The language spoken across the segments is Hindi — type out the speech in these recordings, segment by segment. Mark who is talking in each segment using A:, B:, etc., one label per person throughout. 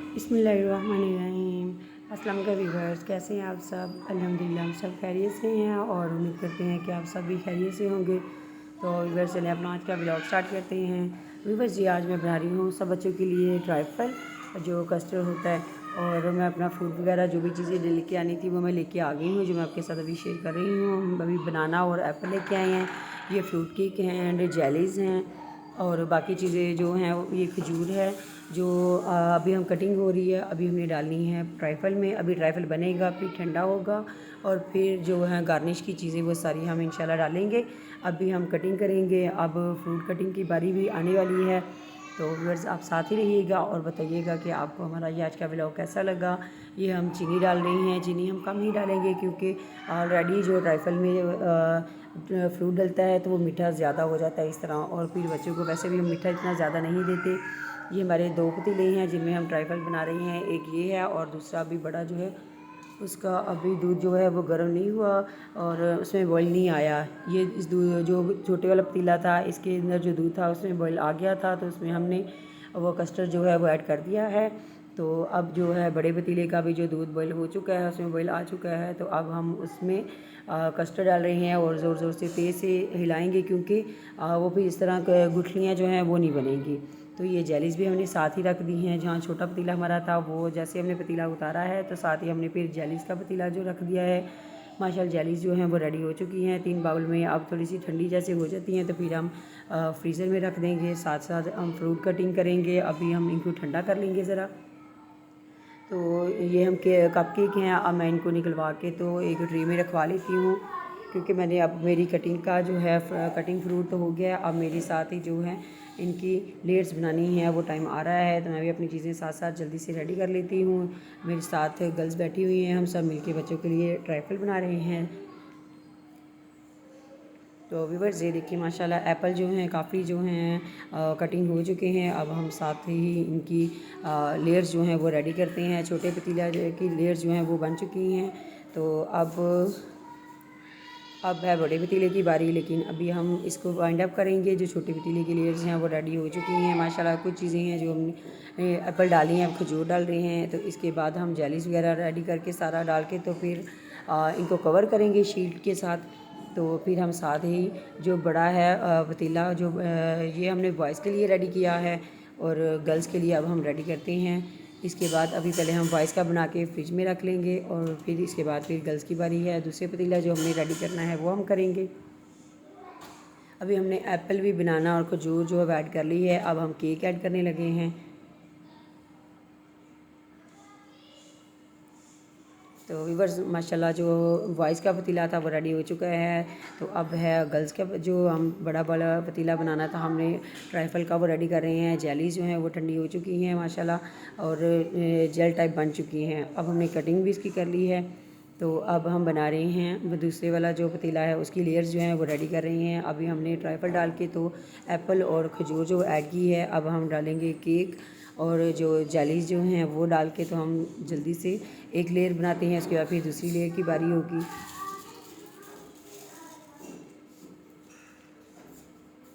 A: बिस्मिल्लाहिर्रहमानिर्रहीम। अस्सलाम वालेकुम व्यूअर्स, कैसे हैं आप सब? अल्हम्दुलिल्लाह हम सब खैरियत से हैं और उम्मीद करते हैं कि आप सब भी खैरियत से होंगे। तो व्यूअर्स चलिए अपना आज का व्लॉग स्टार्ट करते हैं। व्यूअर्स जी आज मैं बना रही हूँ सब बच्चों के लिए ट्राइफल जो कस्टर्ड होता है, और मैं अपना फ्रूट वगैरह जो भी चीज़ें लेके आनी थी वो मैं लेके आ गई हूँ, जो मैं आपके साथ अभी शेयर कर रही हूँ। हम अभी बनाना और एप्पल लेके आए हैं, ये फ्रूट केक हैं एंड जेलीज़ हैं, और बाकी चीज़ें जो हैं ये खजूर है जो अभी हम कटिंग हो रही है, अभी हमने डालनी है ट्राइफल में। अभी ट्राइफल बनेगा फिर ठंडा होगा और फिर जो है गार्निश की चीज़ें वो सारी हम इंशाल्लाह डालेंगे। अभी हम कटिंग करेंगे, अब फ्रूट कटिंग की बारी भी आने वाली है। तो व्यूअर्स आप साथ ही रहिएगा और बताइएगा कि आपको हमारा ये आज का व्लॉग कैसा लगा। ये हम चीनी डाल रही हैं, चीनी हम कम ही डालेंगे क्योंकि ऑलरेडी जो ट्राइफल में फ्रूट डलता है तो वो मीठा ज़्यादा हो जाता है इस तरह, और फिर बच्चों को वैसे भी हम मीठा इतना ज़्यादा नहीं देते। ये हमारे 2 पतीले हैं जिनमें हम ट्राइफल बना रहे हैं, एक ये है और दूसरा अभी बड़ा जो है उसका अभी दूध जो है वो गर्म नहीं हुआ और उसमें बॉयल नहीं आया। ये इस दूध जो छोटे वाला पतीला था इसके अंदर जो दूध था उसमें बॉयल आ गया था, तो उसमें हमने वो कस्टर्ड जो है वो ऐड कर दिया है। तो अब जो है बड़े पतीले का भी जो दूध बॉयल हो चुका है उसमें बॉयल आ चुका है, तो अब हम उसमें कस्टर्ड डाल रहे हैं और ज़ोर ज़ोर से तेज़ से हिलाएंगे क्योंकि वो भी इस तरह गुठलियाँ जो हैं वो नहीं बनेंगी। तो ये जेलीज़ भी हमने साथ ही रख दी हैं, जहाँ छोटा पतीला हमारा था वो जैसे हमने पतीला उतारा है तो साथ ही हमने फिर जेलीज़ का पतीला जो रख दिया है। माशाल्लाह जेलीज़ जो हैं वो रेडी हो चुकी हैं 3 बाउल में। अब थोड़ी सी ठंडी जैसे हो जाती हैं तो फिर हम फ्रीज़र में रख देंगे, साथ साथ हम फ्रूट कटिंग करेंगे। अभी हम इनको ठंडा कर लेंगे ज़रा। तो ये हम कप केक हैं, अब मैं इनको निकलवा के तो एक ट्रे में रखवा लेती हूँ क्योंकि मैंने अब मेरी कटिंग का जो है कटिंग फ्रूट तो हो गया। अब मेरे साथ ही जो है इनकी लेयर्स बनानी है वो टाइम आ रहा है, तो मैं भी अपनी चीज़ें साथ साथ जल्दी से रेडी कर लेती हूँ। मेरे साथ गर्ल्स बैठी हुई हैं, हम सब मिलके बच्चों के लिए ट्राइफल बना रहे हैं। तो व्यूअर्स ये देखिए माशाल्लाह एप्पल जो हैं काफ़ी जो हैं कटिंग हो चुके हैं। अब हम साथ ही इनकी लेयर्स जो हैं वो रेडी करते हैं। छोटे पतीला की लेयर्स जो हैं वो बन चुकी हैं, तो अब है बड़े पतीले की बारी, लेकिन अभी हम इसको वाइंड अप करेंगे। जो छोटे पतीले की लेयर्स हैं वो रेडी हो चुकी हैं माशाल्लाह। कुछ चीज़ें हैं जो हमने एप्पल डाली हैं, अब खजूर डाल रहे हैं, तो इसके बाद हम जेलीज़ वगैरह रेडी करके सारा डाल के तो फिर इनको कवर करेंगे शीट के साथ। तो फिर हम साथ ही जो बड़ा है पतीला जो ये हमने बॉयज़ के लिए रेडी किया है और गर्ल्स के लिए अब हम रेडी करते हैं। इसके बाद अभी पहले हम बॉयज़ का बना के फ्रिज में रख लेंगे और फिर इसके बाद फिर गर्ल्स की बारी है। दूसरे पतीला जो हमने रेडी करना है वो हम करेंगे। अभी हमने एप्पल भी बनाना और खजूर जो है ऐड कर ली है, अब हम केक ऐड करने लगे हैं। तो व्यूअर्स माशाल्लाह जो बॉयज़ का पतीला था वो रेडी हो चुका है, तो अब है गर्ल्स का जो हम बड़ा वाला पतीला बनाना था हमने ट्राइफल का वो रेडी कर रहे हैं। जेलीज़ जो हैं वो ठंडी हो चुकी हैं माशाल्लाह और जेल टाइप बन चुकी हैं। अब हमने कटिंग भी इसकी कर ली है, तो अब हम बना रहे हैं वो दूसरे वाला जो पतीला है उसकी लेयर्स जो हैं वो रेडी कर रहे हैं। अभी हमने ट्राइफल डाल के तो एप्पल और खजूर जो ऐड की है, अब हम डालेंगे केक और जो जेलीज़ जो हैं वो डाल के तो हम जल्दी से एक लेयर बनाते हैं, उसके बाद फिर दूसरी लेयर की बारी होगी।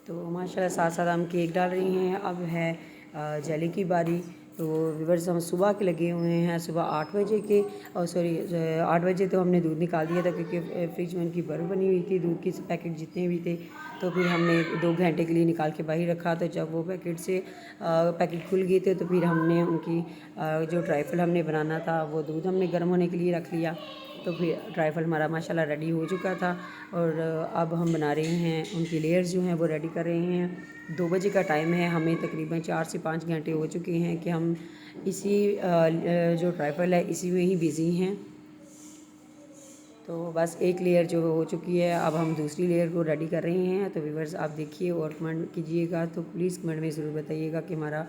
A: तो माशाल्लाह साथ साथ हम केक डाल रही हैं। अब है जेली की बारी। तो व्यूअर्स हम सुबह के लगे हुए हैं, सुबह 8 बजे के, और सॉरी 8 बजे तो हमने दूध निकाल दिया था क्योंकि फ्रिज में उनकी बर्फ़ बनी हुई थी दूध के पैकेट जितने भी थे, तो फिर हमने 2 घंटे के लिए निकाल के बाहर रखा। तो जब वो पैकेट खुल गए थे तो फिर हमने उनकी जो ट्राइफल हमने बनाना था वो दूध हमने गर्म होने के लिए रख लिया। तो फिर ट्राइफल हमारा माशाल्लाह रेडी हो चुका था और अब हम बना रहे हैं उनकी लेयर्स जो हैं वो रेडी कर रहे हैं। 2 बजे का टाइम है, हमें तकरीबन 4 से 5 घंटे हो चुके हैं कि हम इसी जो ट्राइफल है इसी में ही बिज़ी हैं। तो बस एक लेयर जो हो चुकी है, अब हम दूसरी लेयर को रेडी कर रहे हैं। तो व्यूअर्स आप देखिए और कमेंट कीजिएगा, तो प्लीज़ कमेंट में ज़रूर बताइएगा कि हमारा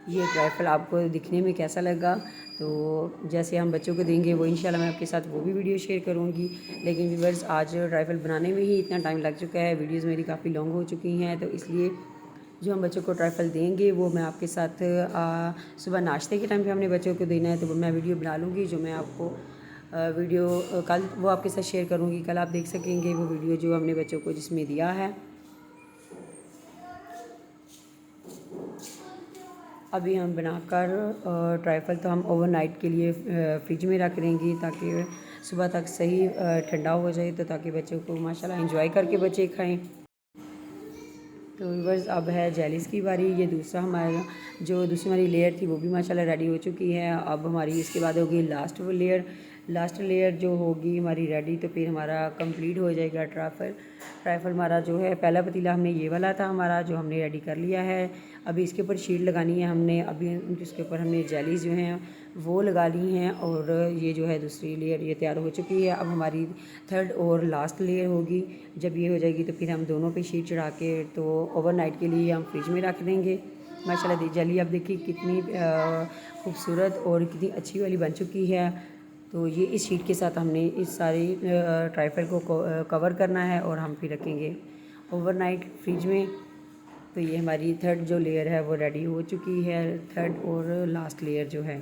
A: ये ट्राइफल आपको दिखने में कैसा लगा। तो जैसे हम बच्चों को देंगे वो इंशाल्लाह मैं आपके साथ वो भी वीडियो शेयर करूँगी। लेकिन व्यूअर्स आज ट्राइफल बनाने में ही इतना टाइम लग चुका है, वीडियोज़ मेरी काफ़ी लॉन्ग हो चुकी हैं, तो इसलिए जो हम बच्चों को ट्राइफल देंगे वो मैं आपके साथ सुबह नाश्ते के टाइम पे हमने बच्चों को देना है, तो वो मैं वीडियो बना लूँगी जो मैं आपको कल वो आपके साथ शेयर करूँगी। कल आप देख सकेंगे वो वीडियो जो हमने बच्चों को जिसमें दिया है। अभी हम बनाकर ट्राइफल तो हम ओवरनाइट के लिए फ्रिज में रख देंगे ताकि सुबह तक सही ठंडा हो जाए, तो ताकि बच्चों को माशाल्लाह एंजॉय करके बच्चे खाएं। तो व्यूअर्स अब है जेलीज़ की बारी। ये दूसरा हमारा जो दूसरी हमारी लेयर थी वो भी माशाल्लाह रेडी हो चुकी है। अब हमारी इसके बाद होगी लास्ट लेयर जो होगी हमारी रेडी, तो फिर हमारा कंप्लीट हो जाएगा ट्राइफल हमारा जो है। पहला पतीला हमने ये वाला था हमारा जो हमने रेडी कर लिया है। अभी इसके ऊपर शीट लगानी है हमने, अभी इसके ऊपर हमने जेलीज़ जो हैं वो लगा ली हैं, और ये जो है दूसरी लेयर ये तैयार हो चुकी है। अब हमारी थर्ड और लास्ट लेयर होगी। जब ये हो जाएगी तो फिर हम दोनों पे शीट चढ़ा के तो ओवरनाइट के लिए हम फ्रिज में रख देंगे। माशाल्लाह जेली अब देखिए कितनी खूबसूरत और कितनी अच्छी वाली बन चुकी है। तो ये इस शीट के साथ हमने इस सारी ट्राइफल को कवर करना है और हम फिर रखेंगे ओवरनाइट फ्रिज में। तो ये हमारी थर्ड जो लेयर है वो रेडी हो चुकी है, थर्ड और लास्ट लेयर जो है।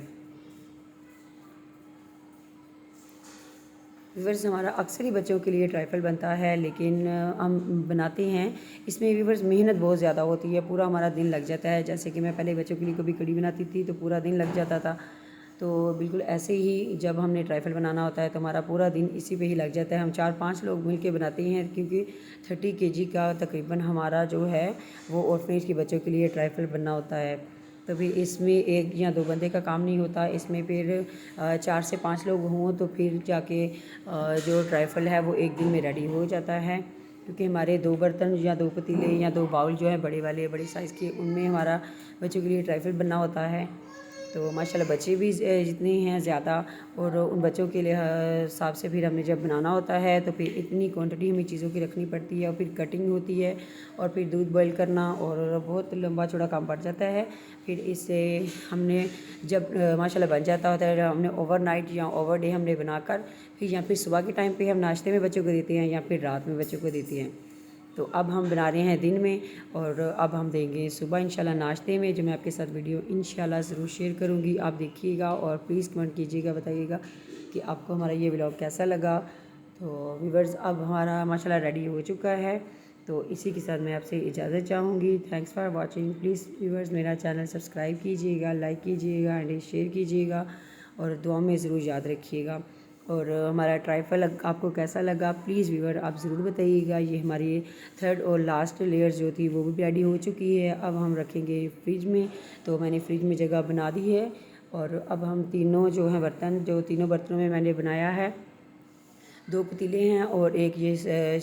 A: व्यूअर्स हमारा अक्सर ही बच्चों के लिए ट्राइफल बनता है, लेकिन हम बनाते हैं इसमें व्यूअर्स मेहनत बहुत ज़्यादा होती है, पूरा हमारा दिन लग जाता है। जैसे कि मैं पहले बच्चों के लिए कभी कड़ी बनाती थी तो पूरा दिन लग जाता था, तो बिल्कुल ऐसे ही जब हमने ट्राइफल बनाना होता है तो हमारा पूरा दिन इसी पे ही लग जाता है। हम 4-5 लोग मिल के बनाते हैं, क्योंकि 30 kg का तकरीबन हमारा जो है वो ऑर्फनेज के बच्चों के लिए ट्राइफल बनना होता है। तो फिर इसमें 1 या 2 बंदे का काम नहीं होता, इसमें फिर 4 से 5 लोग हों तो फिर जाके जो ट्राइफल है वो एक दिन में रेडी हो जाता है। क्योंकि हमारे 2 बर्तन या 2 पतीले या 2 बाउल जो है बड़े वाले बड़े साइज़ के, उनमें हमारा बच्चों के लिए ट्राइफल बनना होता है। तो माशाल्लाह बच्चे भी जितने हैं ज़्यादा, और उन बच्चों के लिए हिसाब से फिर हमने जब बनाना होता है तो फिर इतनी क्वांटिटी हमें चीज़ों की रखनी पड़ती है, और फिर कटिंग होती है और फिर दूध बॉईल करना, और बहुत लंबा चौड़ा काम पड़ जाता है। फिर इससे हमने जब माशाल्लाह बन जाता होता है, हमने ओवरनाइट या ओवर डे हमने बनाकर फिर या फिर सुबह के टाइम पे हम नाश्ते में बच्चों को देते हैं या फिर रात में बच्चों को देते हैं। तो अब हम बना रहे हैं दिन में, और अब हम देंगे सुबह इंशाल्लाह नाश्ते में, जो मैं आपके साथ वीडियो इंशाल्लाह ज़रूर शेयर करूँगी। आप देखिएगा और प्लीज़ कमेंट कीजिएगा, बताइएगा कि आपको हमारा ये व्लॉग कैसा लगा। तो व्यूअर्स अब हमारा माशाल्लाह रेडी हो चुका है। तो इसी के साथ मैं आपसे इजाज़त चाहूँगी। Thanks for watching. Please viewers मेरा चैनल सब्सक्राइब कीजिएगा, लाइक कीजिएगा एंड शेयर कीजिएगा, और दुआ में ज़रूर याद रखिएगा। और हमारा ट्राइफल आपको कैसा लगा प्लीज़ व्यूअर आप ज़रूर बताइएगा। ये हमारी थर्ड और लास्ट लेयर जो थी वो भी रेडी हो चुकी है। अब हम रखेंगे फ्रिज में, तो मैंने फ्रिज में जगह बना दी है। और अब हम तीनों जो हैं बर्तन, जो तीनों बर्तनों में मैंने बनाया है, 2 पतीले हैं और एक ये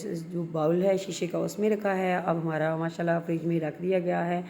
A: जो बाउल है शीशे का उसमें रखा है। अब हमारा माशाल्लाह फ्रिज में रख दिया गया है।